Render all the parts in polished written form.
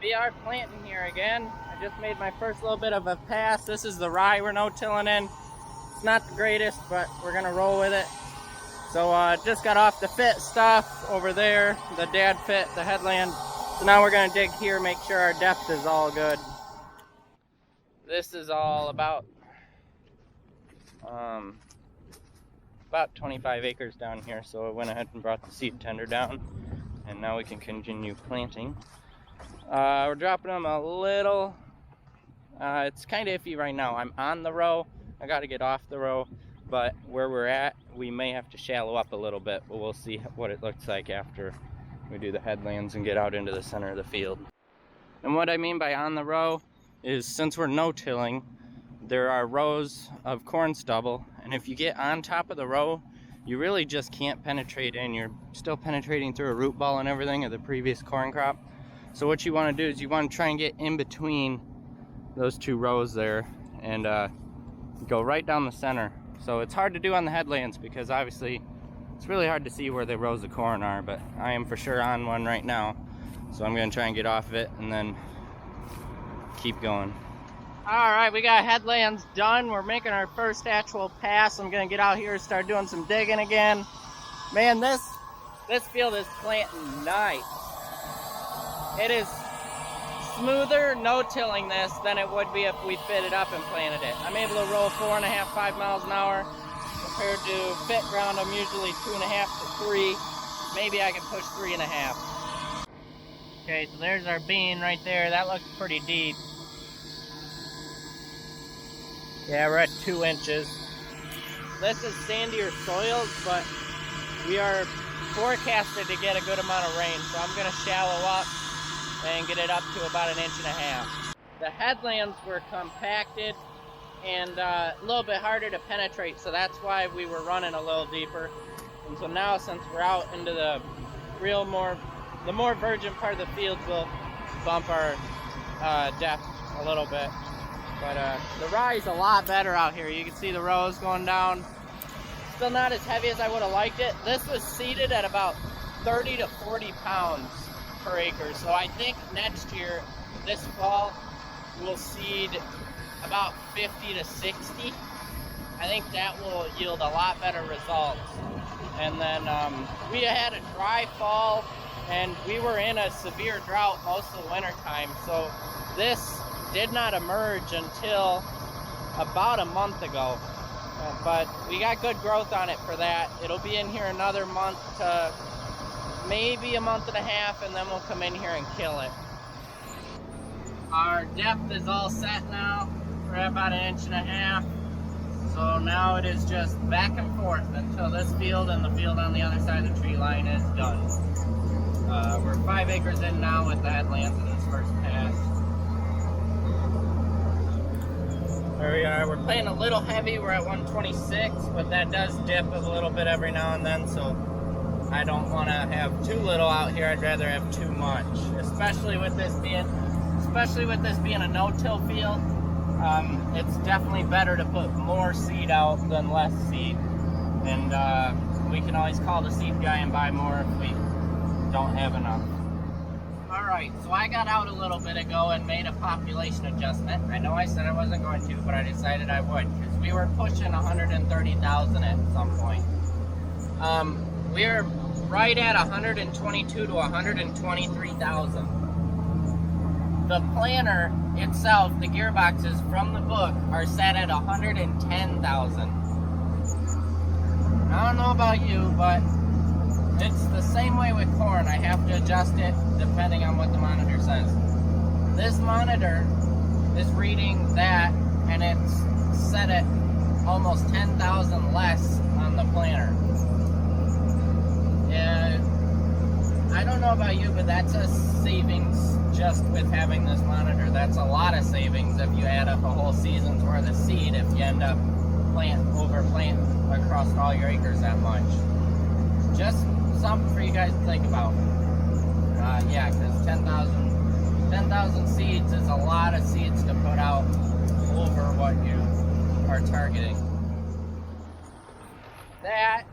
We are planting here again. I just made my first little bit of a pass. This is the rye we're no-tilling in. It's not the greatest, but we're gonna roll with it. So just got off the fit stuff over there, the dad fit, the headland. So now we're gonna dig here, make sure our depth is all good. This is all about 25 acres down here. So I went ahead and brought the seed tender down, and now we can continue planting. We're dropping them a little. It's kind of iffy right now. I'm on the row. I got to get off the row, but where we're at, we may have to shallow up a little bit, but we'll see what it looks like after we do the headlands and get out into the center of the field. And what I mean by on the row is, since we're no-tilling, there are rows of corn stubble, and if you get on top of the row, you really just can't penetrate in. You're still penetrating through a root ball and everything of the previous corn crop. So what you want to do is you want to try and get in between those two rows there and go right down the center. So it's hard to do on the headlands because obviously it's really hard to see where the rows of corn are, but I am for sure on one right now. So I'm going to try and get off of it and then keep going. All right, we got headlands done. We're making our first actual pass. I'm going to get out here and start doing some digging again. Man, this field is planting nice. It is smoother no-tilling this than it would be if we fit it up and planted it. I'm able to roll 4.5, 5 miles an hour compared to fit ground. I'm usually 2.5 to 3. Maybe I can push 3.5. Okay, so there's our bean right there. That looks pretty deep. Yeah, we're at 2 inches. This is sandier soils, but we are forecasted to get a good amount of rain, so I'm gonna shallow up and get it up to about 1.5 inches. The headlands were compacted and a little bit harder to penetrate, so that's why we were running a little deeper. And so now, since we're out into the more virgin part of the field, we'll bump our depth a little bit. But the rye is a lot better out here. You can see the rows going down. Still not as heavy as I would have liked it. This was seeded at about 30 to 40 pounds per acre. So I think next year, this fall, we'll seed about 50 to 60. I think that will yield a lot better results. And then we had a dry fall, and we were in a severe drought most of the winter time. So this did not emerge until about a month ago. But we got good growth on it for that. It'll be in here another month to maybe a month and a half, and then we'll come in here and kill it. Our depth is all set now. We're at about 1.5 inches. So now it is just back and forth until this field and the field on the other side of the tree line is done. We're 5 acres in now with the headlands in this first pass. There we are. We're playing a little heavy. We're at 126, but that does dip a little bit every now and then, so I don't want to have too little out here. I'd rather have too much, especially with this being a no-till field. It's definitely better to put more seed out than less seed, and we can always call the seed guy and buy more if we don't have enough. Alright, so I got out a little bit ago and made a population adjustment. I know I said I wasn't going to, but I decided I would, because we were pushing 130,000 at some point. We're right at 122 to 123,000. The planter itself, the gearboxes from the book, are set at 110,000. I don't know about you, but it's the same way with corn. I have to adjust it depending on what the monitor says. This monitor is reading that, and it's set at almost 10,000 less on the planter. And I don't know about you, but that's a savings just with having this monitor. That's a lot of savings if you add up a whole season's worth of seed, if you end up overplanting across all your acres that much. Just something for you guys to think about. Yeah, because 10,000 seeds is a lot of seeds to put out over what you are targeting. That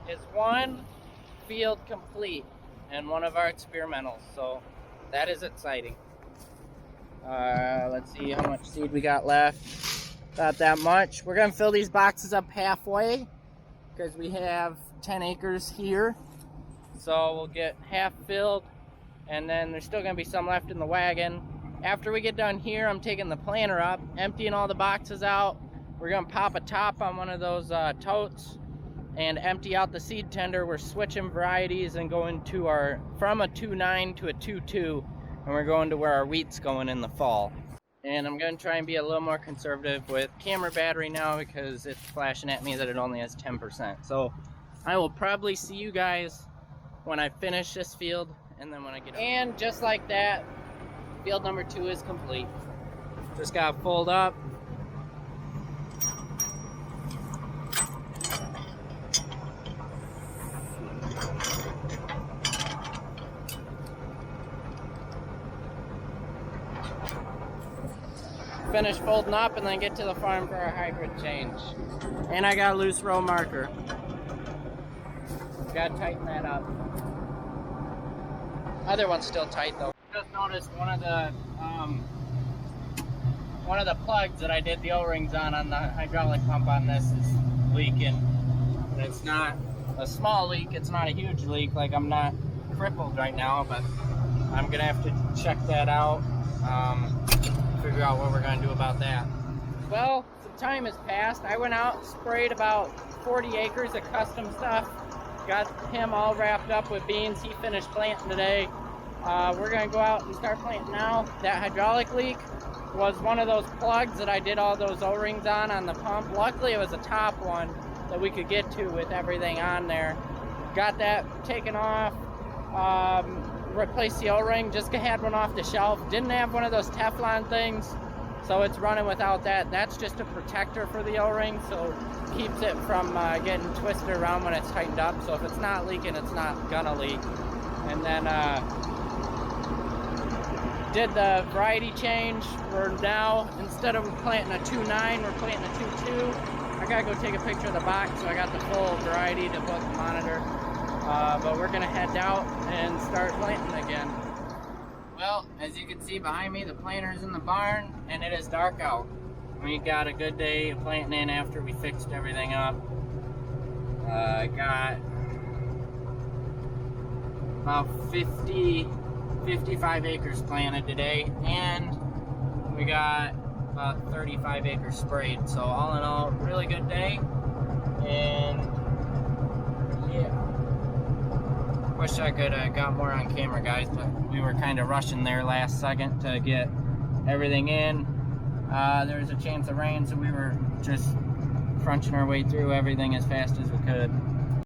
is one field complete and one of our experimentals, so that is exciting. Let's see how much seed we got left. Not that much. We're gonna fill these boxes up halfway because we have 10 acres here. So we'll get half filled, and then there's still gonna be some left in the wagon. After we get done here, I'm taking the planter up, emptying all the boxes out. We're gonna pop a top on one of those totes and empty out the seed tender. We're switching varieties and going to from a 2.9 to a 2.2, and we're going to where our wheat's going in the fall. And I'm gonna try and be a little more conservative with camera battery now because it's flashing at me that it only has 10%. So I will probably see you guys when I finish this field, and then when I get up. And just like that, field number 2 is complete. Just got to fold up. Finish folding up and then get to the farm for our hybrid change. And I got a loose row marker. Gotta tighten that up. Other one's still tight though. Just noticed one of the plugs that I did the O-rings on the hydraulic pump on this is leaking. And it's not a small leak, it's not a huge leak. Like, I'm not crippled right now, but I'm gonna have to check that out. Figure out what we're gonna do about that. Well, some time has passed. I went out, sprayed about 40 acres of custom stuff. Got him all wrapped up with beans. He finished planting today. We're gonna go out and start planting now. That hydraulic leak was one of those plugs that I did all those O-rings on the pump. Luckily it was a top one that we could get to with everything on there. Got that taken off, replaced the O-ring, just had one off the shelf. Didn't have one of those Teflon things, so it's running without that. That's just a protector for the O-ring, so keeps it from getting twisted around when it's tightened up. So if it's not leaking, it's not gonna leak. And then did the variety change. We're now, instead of planting a 2.9, we're planting a 2.2. I gotta go take a picture of the box so I got the full variety to both monitor. But we're gonna head out and start planting again. Well, as you can see behind me, the planter's in the barn and it is dark out. We got a good day of planting in after we fixed everything up. Got about 55 acres planted today, and we got about 35 acres sprayed. So all in all, really good day. And yeah, wish I could have got more on camera, guys, but we were kind of rushing there last second to get everything in. There was a chance of rain, so we were just crunching our way through everything as fast as we could.